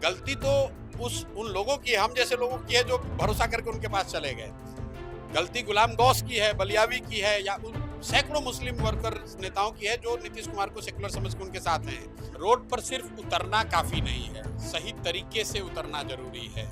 गलती तो उस उन लोगों की है, हम जैसे लोगों की है जो भरोसा करके उनके पास चले गए। गलती गुलाम गौस की है, बलियावी की है, या उन सैकड़ों मुस्लिम वर्कर नेताओं की है जो नीतीश कुमार को सेकुलर समझ के उनके साथ हैं। रोड पर सिर्फ उतरना काफी नहीं है, सही तरीके से उतरना जरूरी है।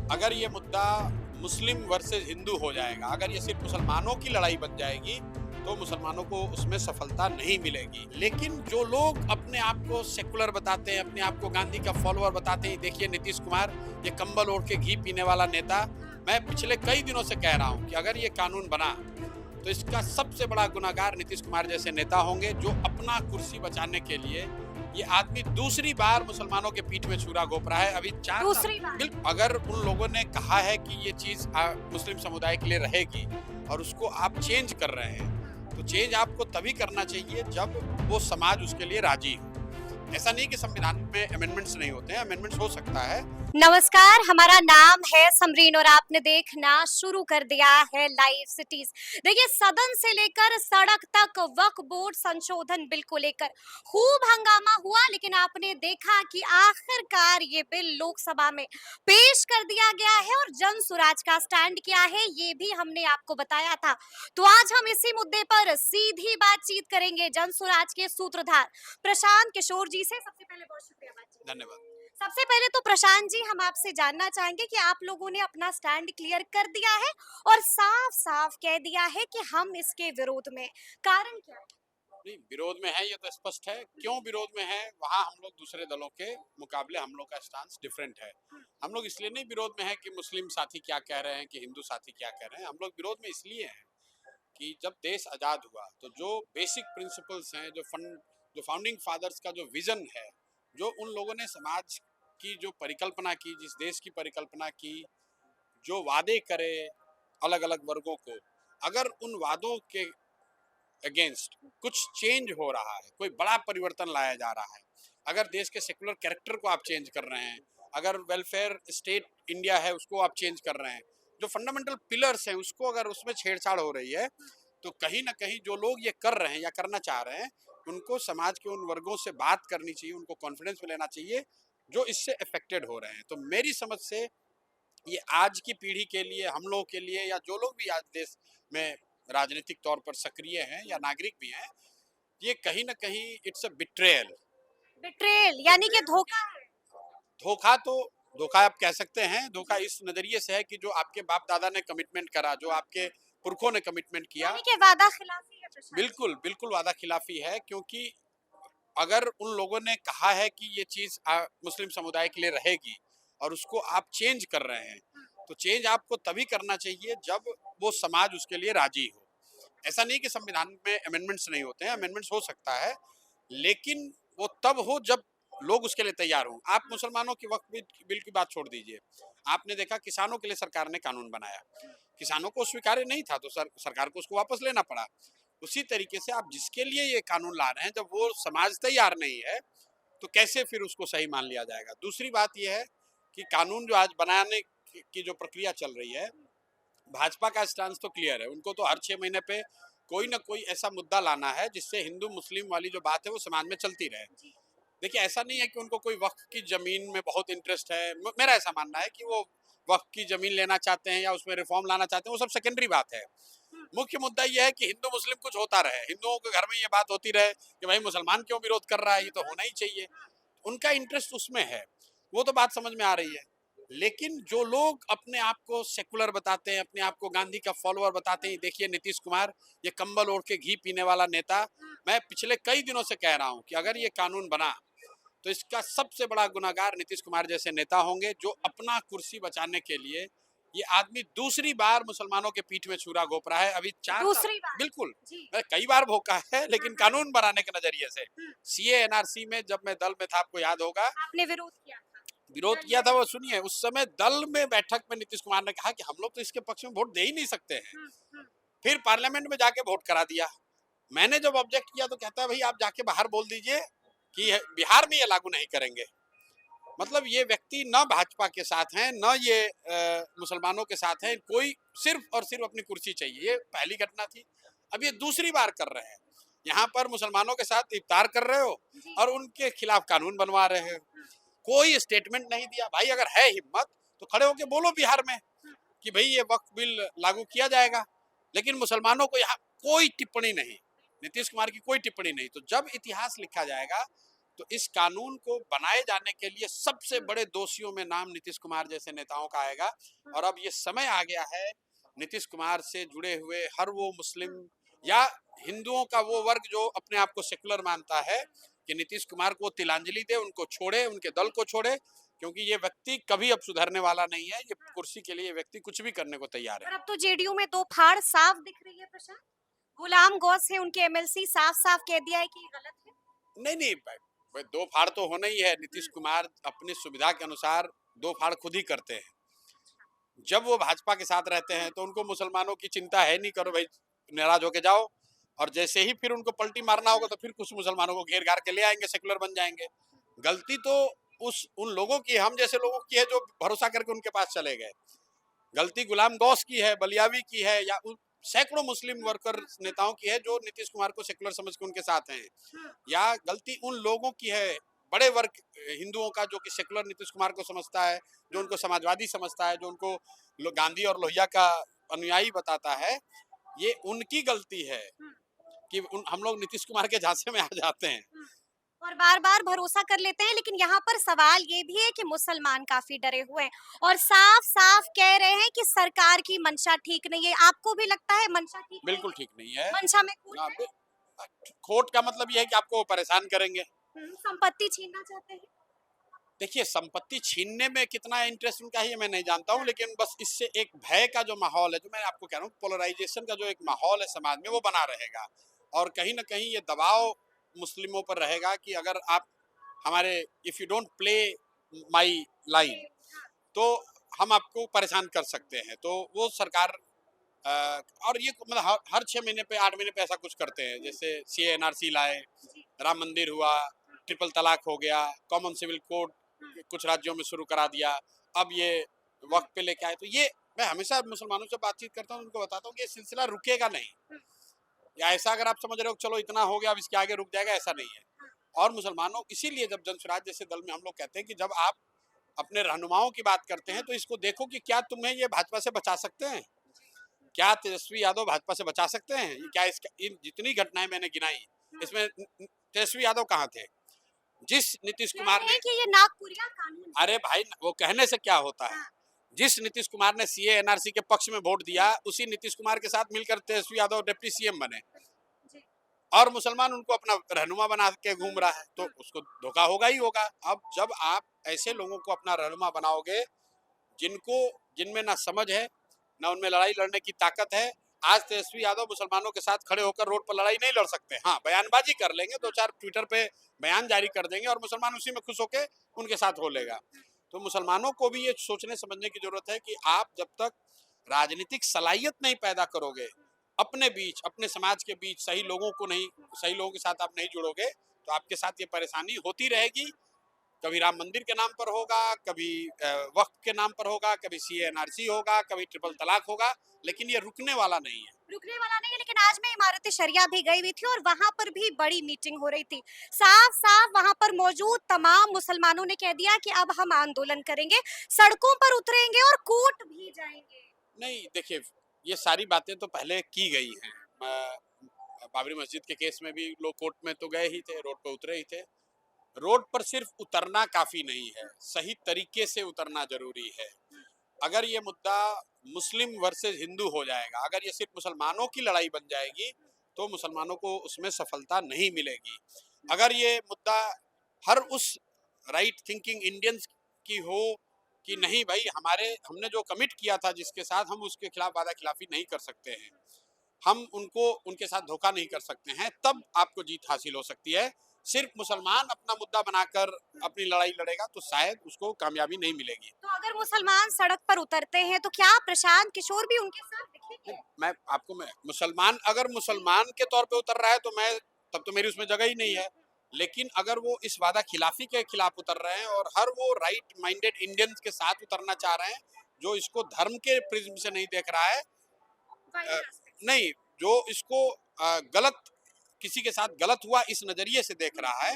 अगर ये मुद्दा मुस्लिम वर्सेस हिंदू हो जाएगा, अगर ये सिर्फ मुसलमानों की लड़ाई बन जाएगी, तो मुसलमानों को उसमें सफलता नहीं मिलेगी। लेकिन जो लोग अपने आप को सेकुलर बताते हैं, अपने आप को गांधी का फॉलोअर बताते हैं, देखिए नीतीश कुमार ये कंबल ओढ़ के घी पीने वाला नेता, मैं पिछले कई दिनों से कह रहा हूं कि अगर ये कानून बना तो इसका सबसे बड़ा गुनाहगार नीतीश कुमार जैसे नेता होंगे, जो अपना कुर्सी बचाने के लिए ये आदमी दूसरी बार मुसलमानों के पीठ में छुरा घोंप रहा है। अभी 4 दूसरी बार बिल्कुल, अगर उन लोगों ने कहा है कि ये चीज मुस्लिम समुदाय के लिए रहेगी और उसको आप चेंज कर रहे हैं, तो चेंज आपको तभी करना चाहिए जब वो समाज उसके लिए राजी हो। ऐसा नहीं कि संविधान में अमेंडमेंट्स नहीं होते हैं, अमेंडमेंट्स हो सकता है। नमस्कार, हमारा नाम है समरीन और आपने देखना शुरू कर दिया है लाइव सिटीज। देखिए, सदन से लेकर सड़क तक वक्फ बोर्ड संशोधन बिल को लेकर खूब हंगामा हुआ, लेकिन आपने देखा कि आखिरकार ये बिल लोकसभा में पेश कर दिया गया है और जन सुराज का स्टैंड क्या है ये भी हमने आपको बताया था। तो आज हम इसी मुद्दे पर सीधी बातचीत करेंगे जन सुराज के सूत्रधार प्रशांत किशोर जी से। सबसे पहले बहुत शुक्रिया बातचीत। धन्यवाद। सबसे पहले तो प्रशांत जी, हम आपसे जानना चाहेंगे कि आप लोगों ने अपना स्टैंड क्लियर कर दिया है और साफ साफ कह दिया है कि हम इसके विरोध में। कारण क्या है? नहीं, विरोध में है ये तो स्पष्ट है। क्यों विरोध में है, वहाँ हम लोग दूसरे दलों के मुकाबले हम लोग का स्टांस डिफरेंट है। हम लोग इसलिए नहीं विरोध में है कि मुस्लिम साथी क्या कह रहे हैं, कि हिंदू साथी क्या कह रहे हैं। हम लोग विरोध में इसलिए हैं कि जब देश आजाद हुआ तो जो बेसिक प्रिंसिपल्स हैं, जो फाउंडिंग फादर्स का जो विजन है, जो उन लोगों ने समाज की जो परिकल्पना की, जिस देश की परिकल्पना की, जो वादे करे अलग अलग वर्गों को, अगर उन वादों के अगेंस्ट कुछ चेंज हो रहा है, कोई बड़ा परिवर्तन लाया जा रहा है, अगर देश के सेकुलर कैरेक्टर को आप चेंज कर रहे हैं, अगर वेलफेयर स्टेट इंडिया है उसको आप चेंज कर रहे हैं, जो फंडामेंटल पिलर्स हैं उसको अगर उसमें छेड़छाड़ हो रही है, तो कहीं ना कहीं जो लोग ये कर रहे हैं या करना चाह रहे हैं, उनको समाज के उन वर्गों से बात करनी चाहिए, उनको कॉन्फिडेंस में लेना चाहिए जो इससे अफेक्टेड हो रहे हैं। तो मेरी समझ से ये आज की पीढ़ी के लिए, हम लोगों के लिए, या जो लोग भी आज देश में राजनीतिक तौर पर सक्रिय हैं या नागरिक भी हैं, ये कहीं ना कहीं इट्स अ बिट्रेयल। बिट्रेल यानी कि धोखा है। धोखा तो धोखा आप कह सकते हैं। धोखा इस नजरिए से है कि जो आपके बाप दादा ने कमिटमेंट करा, जो आपके पुरखों ने कमिटमेंट किया, यानी कि वादा खिलाफी है प्रशांत जी। बिल्कुल बिल्कुल वादा खिलाफी है। क्योंकि अगर उन लोगों ने कहा है कि ये चीज मुस्लिम समुदाय के लिए रहेगी और उसको आप चेंज कर रहे हैं, तो चेंज आपको तभी करना चाहिए जब वो समाज उसके लिए राजी हो। ऐसा नहीं कि संविधान में अमेंडमेंट्स नहीं होते हैं, अमेंडमेंट्स हो सकता है, लेकिन वो तब हो जब लोग उसके लिए तैयार हों। आप मुसलमानों की वक्फ बिल की बात छोड़ दीजिए, आपने देखा किसानों के लिए सरकार ने कानून बनाया, किसानों को स्वीकार्य नहीं था तो सरकार को उसको वापस लेना पड़ा। उसी तरीके से आप जिसके लिए ये कानून ला रहे हैं, जब वो समाज तैयार नहीं है, तो कैसे फिर उसको सही मान लिया जाएगा। दूसरी बात यह है कि कानून जो आज बनाने की जो प्रक्रिया चल रही है, भाजपा का स्टांस तो क्लियर है। उनको तो हर 6 महीने पे कोई ना कोई ऐसा मुद्दा लाना है जिससे हिंदू मुस्लिम वाली जो बात है वो समाज में चलती रहे। देखिए, ऐसा नहीं है कि उनको कोई वक्फ की जमीन में बहुत इंटरेस्ट है। मेरा ऐसा मानना है कि वो वक्फ की जमीन लेना चाहते हैं या उसमें रिफॉर्म लाना चाहते हैं, वो सब सेकेंडरी बात है। मुख्य मुद्दा यह है कि हिंदू मुस्लिम कुछ होता रहे, हिंदुओं के घर में ये बात होती रहे कि भाई मुसलमान क्यों विरोध कर रहा है, ये तो होना ही चाहिए। उनका इंटरेस्ट उसमें है, वो तो बात समझ में आ रही है। लेकिन जो लोग अपने आप को सेकुलर बताते हैं, अपने आप को गांधी का फॉलोअर बताते हैं, देखिए नीतीश कुमार ये कंबल ओढ़ के घी पीने वाला नेता, मैं पिछले कई दिनों से कह रहा हूं कि अगर ये कानून बना तो इसका सबसे बड़ा गुनाहगार नीतीश कुमार जैसे नेता होंगे, जो अपना कुर्सी बचाने के लिए ये आदमी दूसरी बार मुसलमानों के पीठ में छुरा घोंप रहा है। अभी 4 साल, दूसरी बार बिल्कुल, जी। मैं कई बार भोंका है, लेकिन कानून बनाने के नजरिए से सीए एनआरसी में जब मैं दल में था, आपको याद होगा, आपने विरोध किया था। विरोध किया था। वो सुनिए, उस समय दल में बैठक में नीतीश कुमार ने कहा कि हम लोग तो इसके पक्ष में वोट दे ही नहीं सकते हैं। फिर पार्लियामेंट में जाके वोट करा दिया। मैंने जब ऑब्जेक्ट किया तो कहता है भाई आप जाके बाहर बोल दीजिए कि बिहार में ये लागू नहीं करेंगे। मतलब ये व्यक्ति न भाजपा के साथ हैं, न ये मुसलमानों के साथ हैं, कोई सिर्फ और सिर्फ अपनी कुर्सी चाहिए। ये पहली घटना थी, अब ये दूसरी बार कर रहे हैं। यहाँ पर मुसलमानों के साथ इफ्तार कर रहे हो और उनके खिलाफ कानून बनवा रहे हो। कोई स्टेटमेंट नहीं दिया। भाई अगर है हिम्मत तो खड़े होके बोलो बिहार में कि भाई ये वक्फ बिल लागू किया जाएगा, लेकिन मुसलमानों को यहाँ कोई टिप्पणी नहीं, नीतीश कुमार की कोई टिप्पणी नहीं। तो जब इतिहास लिखा जाएगा तो इस कानून को बनाए जाने के लिए सबसे बड़े दोषियों में नाम नीतीश कुमार जैसे नेताओं का आएगा। और अब ये समय आ गया है नीतीश कुमार से जुड़े हुए हर वो मुस्लिम या हिंदुओं का वो वर्ग जो अपने आप को सेकुलर मानता है कि नीतीश कुमार को तिलांजलि दे, उनको छोड़े, उनके दल को छोड़े, क्योंकि ये व्यक्ति कभी अब सुधरने वाला नहीं है। ये कुर्सी के लिए ये व्यक्ति कुछ भी करने को तैयार और है। अब तो जेडीयू में दो फाड़ साफ दिख रही है प्रशांत। गुलाम गौस है उनके एमएलसी, साफ साफ कह दिया है कि ये गलत है। नहीं नहीं भाई, भाई दो फाड़ तो होना ही है। नीतीश कुमार अपनी सुविधा के अनुसार दो फाड़ खुद ही करते हैं। जब वो भाजपा के साथ रहते हैं तो उनको मुसलमानों की चिंता है नहीं, करो भाई नाराज होके जाओ। और जैसे ही फिर उनको पलटी मारना होगा तो फिर कुछ मुसलमानों को घेर घार के ले आएंगे, सेकुलर बन जाएंगे। गलती तो उन लोगों की, हम जैसे लोगों की है जो भरोसा करके उनके पास चले गए। गलती गुलाम गौस की है, बलियावी की है, या सैकड़ों मुस्लिम वर्कर नेताओं की है जो नीतीश कुमार को सेकुलर समझ के उनके साथ हैं। या गलती उन लोगों की है, बड़े वर्ग हिंदुओं का, जो कि सेकुलर नीतीश कुमार को समझता है, जो उनको समाजवादी समझता है, जो उनको गांधी और लोहिया का अनुयायी बताता है। ये उनकी गलती है कि हम लोग नीतीश कुमार के झांसे में आ जाते हैं। और बार बार भरोसा कर लेते हैं, लेकिन यहाँ पर सवाल ये भी है कि मुसलमान काफी डरे हुए हैं और साफ साफ कह रहे हैं कि सरकार की मंशा ठीक नहीं है। आपको भी लगता है मंशा ठीक नहीं बिल्कुल है? ठीक नहीं है। मंशा में खोट है? खोट का मतलब यह है कि आपको परेशान करेंगे। संपत्ति छीनना चाहते हैं। देखिए, संपत्ति छीनने में कितना इंटरेस्ट उनका है ये मैं नहीं जानता हूँ, लेकिन बस इससे एक भय का जो माहौल है, जो मैं आपको कह रहा हूँ, पोलराइजेशन का जो एक माहौल है समाज में, वो बना रहेगा। और कहीं ना कहीं ये दबाव मुस्लिमों पर रहेगा कि अगर आप हमारे, if you don't play my line, तो हम आपको परेशान कर सकते हैं। तो वो सरकार और ये मतलब हर 6 महीने पे, 8 महीने पे ऐसा कुछ करते हैं। जैसे CA/NRC लाए, राम मंदिर हुआ, ट्रिपल तलाक हो गया, कॉमन सिविल कोड कुछ राज्यों में शुरू करा दिया, अब ये वक्त पे लेके आए। तो ये मैं हमेशा मुसलमानों से बातचीत करता हूँ, उनको बताता हूँ कि ये सिलसिला रुकेगा नहीं। या ऐसा अगर आप समझ रहे हो चलो इतना हो गया अब इसके आगे रुक जाएगा, ऐसा नहीं है। और मुसलमानों, इसीलिए जब जन स्वराज जैसे दल में हम लोग कहते हैं कि जब आप अपने रहनुमाओं की बात करते हैं तो इसको देखो कि क्या तुम्हें ये भाजपा से बचा सकते हैं, क्या तेजस्वी यादव भाजपा से बचा सकते हैं। क्या इसका, इन जितनी घटनाएं मैंने गिनाई, इसमें तेजस्वी यादव कहाँ थे? जिस नीतीश कुमार ने, कि ये नागपुरिया कानून, अरे भाई वो कहने से क्या होता है, जिस नीतीश कुमार ने CA/NRC के पक्ष में वोट दिया, उसी नीतीश कुमार के साथ मिलकर तेजस्वी यादव डिप्टी CM बने, और मुसलमान उनको अपना रहनुमा बना के घूम रहा है, तो उसको धोखा होगा ही होगा। अब जब आप ऐसे लोगों को अपना रहनुमा बनाओगे जिनमें ना समझ है, ना उनमें लड़ाई लड़ने की ताकत है। आज तेजस्वी यादव मुसलमानों के साथ खड़े होकर रोड पर लड़ाई नहीं लड़ सकते। हाँ, बयानबाजी कर लेंगे, 2-4 ट्विटर पे बयान जारी कर देंगे और मुसलमान उसी में खुश होकर उनके साथ हो लेगा। तो मुसलमानों को भी ये सोचने समझने की जरूरत है कि आप जब तक राजनीतिक सलाहियत नहीं पैदा करोगे, अपने बीच, अपने समाज के बीच सही लोगों के साथ आप नहीं जुड़ोगे, तो आपके साथ ये परेशानी होती रहेगी। कभी राम मंदिर के नाम पर होगा, कभी वक्फ के नाम पर होगा, कभी CA/NRC होगा, कभी ट्रिपल तलाक होगा, लेकिन ये रुकने वाला नहीं है। रुकने वाला नहीं है। लेकिन आज मैं इमारत शरिया भी गई हुई थी और वहां पर भी बड़ी मीटिंग हो रही थी। साफ साफ वहां पर मौजूद तमाम मुसलमानों ने कह दिया कि अब हम आंदोलन करेंगे, सड़कों पर उतरेंगे और कोर्ट भी जाएंगे। नहीं, देखिए, ये सारी बातें तो पहले की गई हैं। बाबरी मस्जिद के केस में भी लोग कोर्ट में तो गए ही थे, रोड पर उतरे ही थे। रोड पर सिर्फ उतरना काफी नहीं है, सही तरीके से उतरना जरूरी है। अगर ये मुद्दा मुस्लिम वर्सेस हिंदू हो जाएगा, अगर ये सिर्फ मुसलमानों की लड़ाई बन जाएगी, तो मुसलमानों को उसमें सफलता नहीं मिलेगी। अगर ये मुद्दा हर उस राइट थिंकिंग इंडियंस की हो कि नहीं भाई, हमने जो कमिट किया था जिसके साथ, हम उसके खिलाफ वादा खिलाफी नहीं कर सकते हैं, हम उनके साथ धोखा नहीं कर सकते हैं, तब आपको जीत हासिल हो सकती है। सिर्फ मुसलमान अपना मुद्दा बनाकर अपनी लड़ाई लड़ेगा तो शायद उसको कामयाबी नहीं मिलेगी। तो अगर मुसलमान सड़क पर उतरते हैं तो क्या प्रशांत किशोर भी उनके साथ दिखेंगे? मुसलमान अगर मुसलमान के तौर पे उतर रहा है तो तब तो मेरी उसमें जगह ही नहीं है। लेकिन अगर वो इस वादा खिलाफी के खिलाफ उतर रहे हैं और हर वो राइट माइंडेड इंडियंस के साथ उतरना चाह रहे हैं, जो इसको धर्म के प्रिज्म से नहीं देख रहा है, नहीं, जो इसको गलत, किसी के साथ गलत हुआ इस नजरिए से देख रहा है,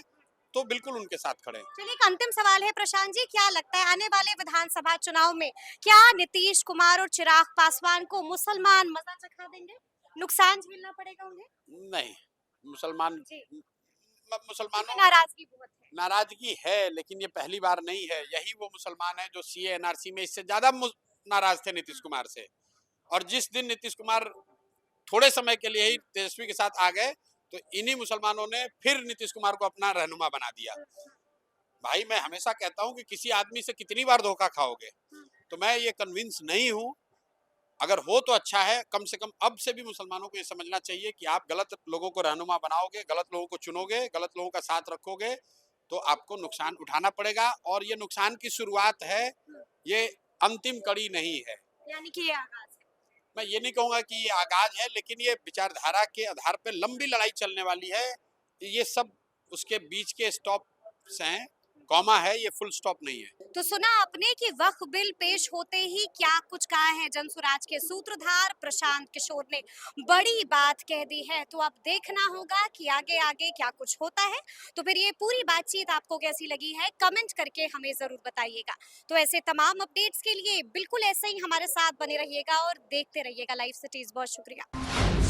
तो बिल्कुल उनके साथ खड़े हैं। चलिए एक अंतिम सवाल है प्रशांत जी, क्या लगता है आने वाले विधानसभा चुनाव में क्या नीतीश कुमार और चिराग पासवान को मुसलमान मजा चखा देंगे? नुकसान झेलना पड़ेगा उन्हें? नहीं, मुसलमान जी, क्योंकि मुसलमानों नाराजगी बहुत है। नाराजगी है, लेकिन ये पहली बार नहीं है। यही वो मुसलमान है जो सीए एनआरसी में इससे ज्यादा नाराज थे नीतीश कुमार से। और जिस दिन नीतीश कुमार थोड़े समय के लिए ही तेजस्वी के साथ आ गए, तो इन्हीं मुसलमानों ने फिर नीतीश कुमार को अपना रहनुमा बना दिया। भाई मैं हमेशा कहता हूं कि किसी आदमी से कितनी बार धोखा खाओगे, तो मैं ये कन्विंस नहीं हूं। अगर हो तो अच्छा है, कम से कम अब से भी मुसलमानों को ये समझना चाहिए कि आप गलत लोगों को रहनुमा बनाओगे, गलत लोगों को चुनोगे, गलत लोगों का साथ रखोगे, तो आपको नुकसान उठाना पड़ेगा। और ये नुकसान की शुरुआत है, ये अंतिम कड़ी नहीं है। यानी कि ये आगाज है। मैं ये नहीं कहूंगा कि ये आगाज है, लेकिन ये विचारधारा के आधार पर लंबी लड़ाई चलने वाली है। ये सब उसके बीच के स्टॉप्स हैं, कॉमा है, ये फुल स्टॉप नहीं है। तो सुना आपने कि वक्फ बिल पेश होते ही क्या कुछ कहा है जनसुराज के सूत्रधार प्रशांत किशोर ने, बड़ी बात कह दी है। तो अब देखना होगा कि आगे आगे क्या कुछ होता है। तो फिर ये पूरी बातचीत आपको कैसी लगी है कमेंट करके हमें जरूर बताइएगा। तो ऐसे तमाम अपडेट्स के लिए बिल्कुल ऐसे ही हमारे साथ बने रहिएगा और देखते रहिएगा लाइव सिटीज। बहुत शुक्रिया।